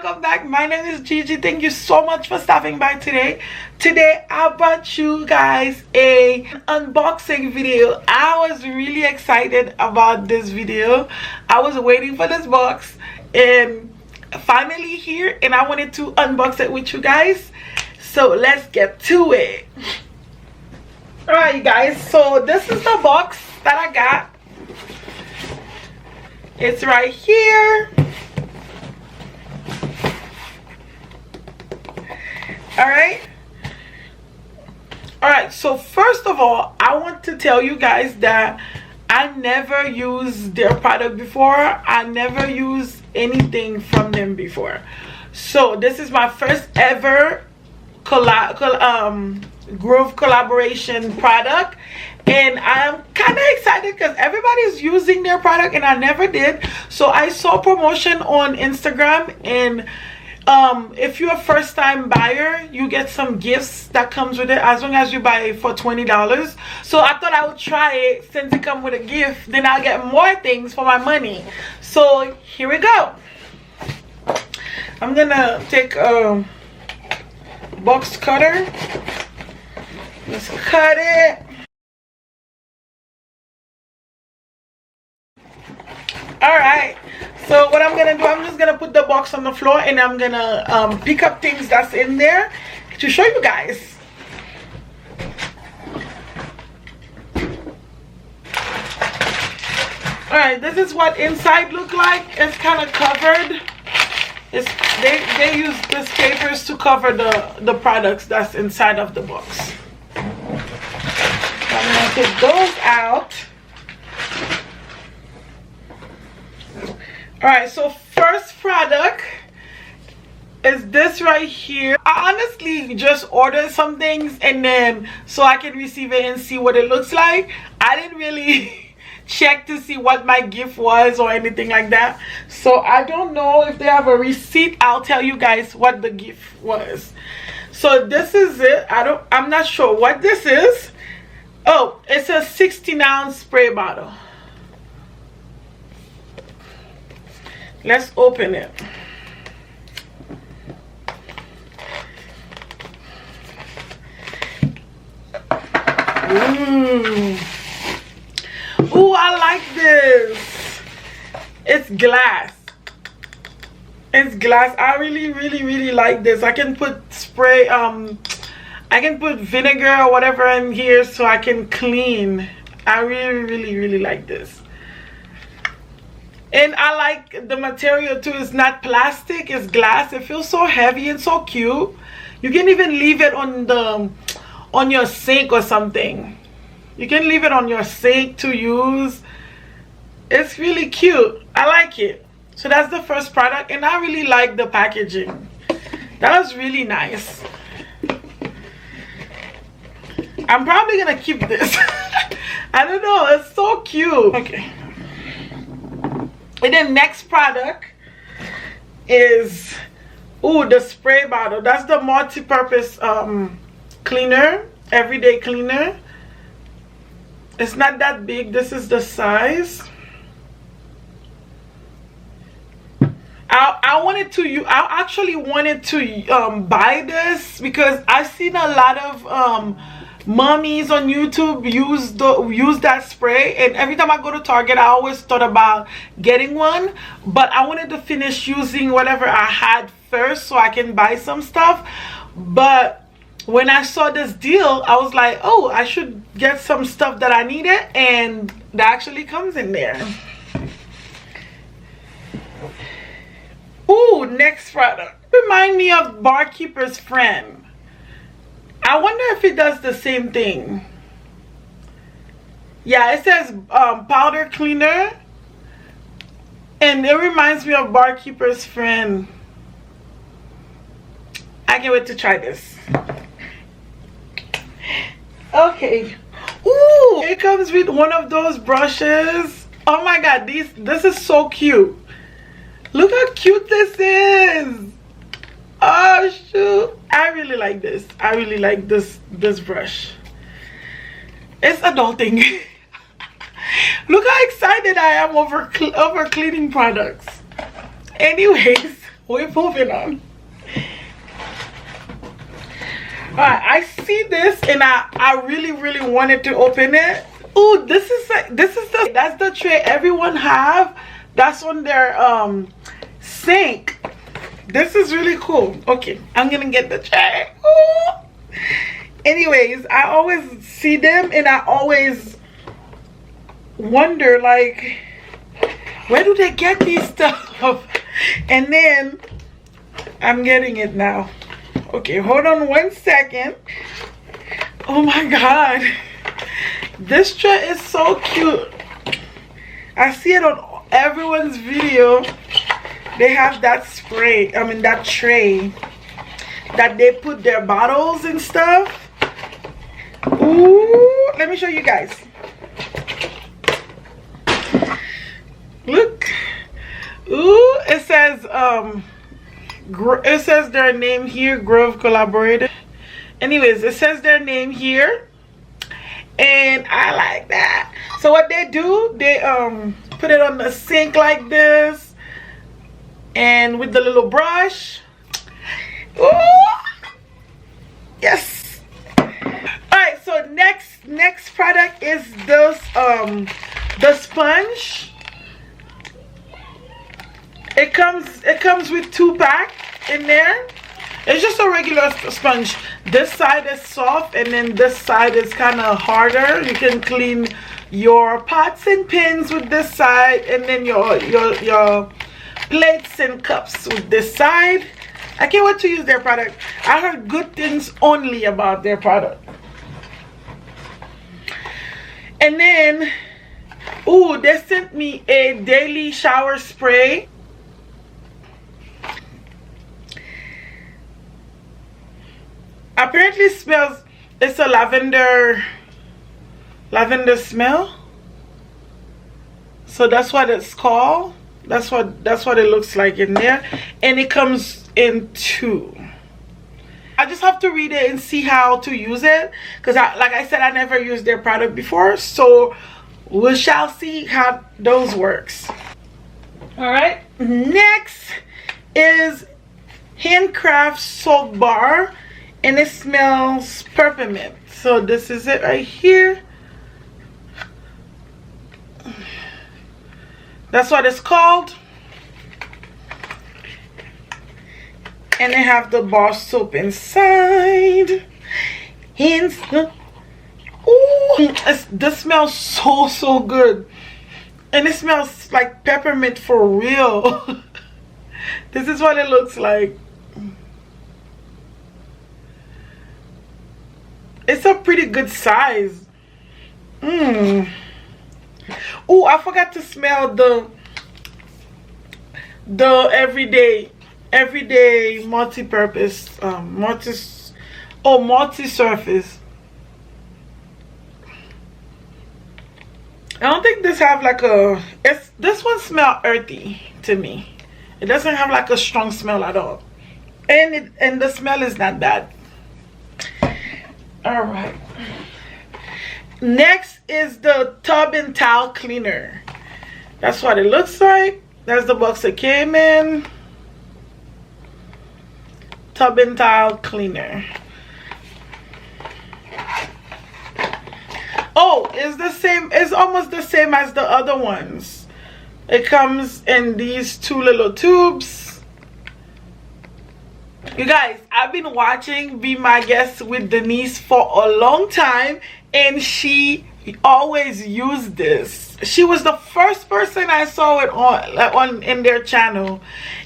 welcome back. My name is Gigi. Thank you so much for stopping by today. Today I brought you guys an unboxing video. I was really excited about this video. I was waiting for this box and finally here, and I wanted to unbox it with you guys. So let's get to it. Alright, you guys, so this is the box that I got. It's right here. Alright, so first of all, I want to tell you guys that I never used their product before. I never used anything from them before. So this is my first ever Grove collaboration product, and I'm kind of excited because everybody's using their product and I never did. So I saw promotion on Instagram, and if you're a first-time buyer, you get some gifts that comes with it as long as you buy it for $20. So I thought I would try it. Since it comes with a gift, then I'll get more things for my money. So here we go. I'm gonna take a box cutter. Let's cut it. Alright, so what I'm gonna do, I'm just gonna put the box on the floor and I'm gonna pick up things that's in there to show you guys. Alright, this is what inside look like. It's kind of covered. They use these papers to cover the products that's inside of the box. I'm gonna take those out. Alright, so first product is this right here. I honestly just ordered some things and then so I can receive it and see what it looks like. I didn't really check to see what my gift was or anything like that. So I don't know if they have a receipt. I'll tell you guys what the gift was. So this is it. I'm not sure what this is. Oh, it's a 16-ounce spray bottle. Let's open it. Ooh, I like this. It's glass. It's glass. I really like this. I can put spray, I can put vinegar or whatever in here so I can clean. I really like this. And I like the material too. It's not plastic, it's glass. It feels so heavy and so cute. You can even leave it on your sink or something. You can leave it on your sink to use. It's really cute. I like it. So that's the first product, and I really like the packaging. That was really nice. I'm probably gonna keep this. I don't know, it's so cute. Okay. And then next product is, ooh, the spray bottle. That's the multi-purpose cleaner, everyday cleaner. It's not that big. This is the size. I actually wanted to buy this because I've seen a lot of mommies on YouTube use that spray, and every time I go to Target I always thought about getting one, but I wanted to finish using whatever I had first so I can buy some stuff. But when I saw this deal, I was like, oh, I should get some stuff that I needed, and that actually comes in there. Ooh, next product. Remind me of Barkeeper's Friend. I wonder if it does the same thing. Yeah, it says powder cleaner, and it reminds me of Barkeeper's Friend. I can't wait to try this. Okay. Ooh, it comes with one of those brushes. Oh my god, this is so cute. Look how cute this is. Oh shoot, I really like this. I really like this brush. It's adulting. Look how excited I am over cleaning products. Anyways, We're moving on. Alright, I see this and I really wanted to open it. Ooh, that's the tray everyone have. That's on their sink. This is really cool. Okay, I'm gonna get the tray. Ooh. Anyways, I always see them and I always wonder, like, where do they get these stuff? And then I'm getting it now. Okay, hold on 1 second. Oh my god, this tray is so cute. I see it on everyone's video. They have that spray, I mean that tray that they put their bottles and stuff. Ooh, let me show you guys. Look. Ooh, it says their name here, Grove Collaborative. Anyways, it says their name here, and I like that. So what they do, they put it on the sink like this, and with the little brush. Ooh, yes. All right, so next product is this the sponge. It comes with 2-pack in there. It's just a regular sponge. This side is soft and then this side is kind of harder. You can clean your pots and pans with this side, and then your plates and cups with this side. I can't wait to use their product. I heard good things only about their product. And then, ooh, they sent me a daily shower spray. Apparently smells, it's a lavender smell. So that's what it's called. That's what it looks like in there, and it comes in 2. I just have to read it and see how to use it, because like I said, I never used their product before, so we shall see how those works. All right, next is Handcraft Soap Bar, and it smells peppermint. So this is it right here. That's what it's called. And they have the bar soap inside. Ooh, this smells so good. And it smells like peppermint for real. This is what it looks like. It's a pretty good size. Oh, I forgot to smell the everyday multi-purpose multi-surface. I don't think this have like this one smell earthy to me. It doesn't have like a strong smell at all, and the smell is not bad. All right, next is the tub and towel cleaner. That's what it looks like. That's the box it came in. Tub and towel cleaner. Oh, it's the same. It's almost the same as the other ones. It comes in these 2 little tubes. You guys, I've been watching Be My Guest with Denise for a long time, and she always used this. She was the first person I saw it on in their channel,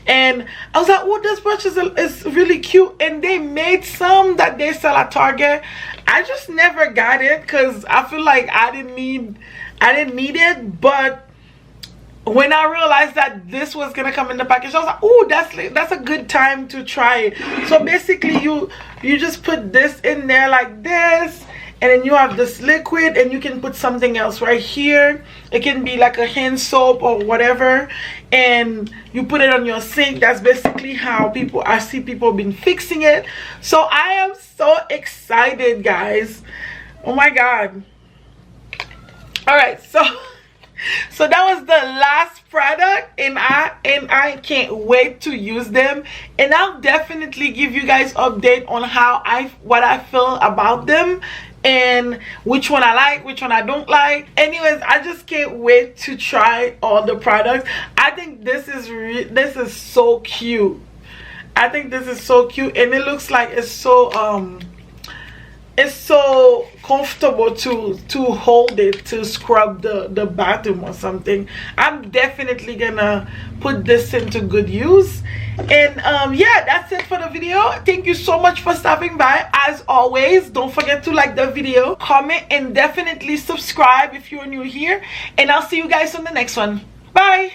and I was like, oh, this brush is really cute. And they made some that they sell at Target. I just never got it because I feel like I didn't need it. But when I realized that this was gonna come in the package, I was like, oh, that's a good time to try it. So basically you just put this in there like this, and then you have this liquid, and you can put something else right here. It can be like a hand soap or whatever, and you put it on your sink. That's basically how I see people been fixing it. So I am so excited, guys. Oh my god. All right, so So that was the last product, and I can't wait to use them, and I'll definitely give you guys update on what I feel about them and which one I like, which one I don't like. Anyways, I just can't wait to try all the products. I think this is so cute. I think this is so cute, and it looks like it's so comfortable to hold it, to scrub the bathroom or something. I'm definitely gonna put this into good use. And yeah, that's it for the video. Thank you so much for stopping by. As always, don't forget to like the video, comment, and definitely subscribe if you're new here, and I'll see you guys on the next one. Bye.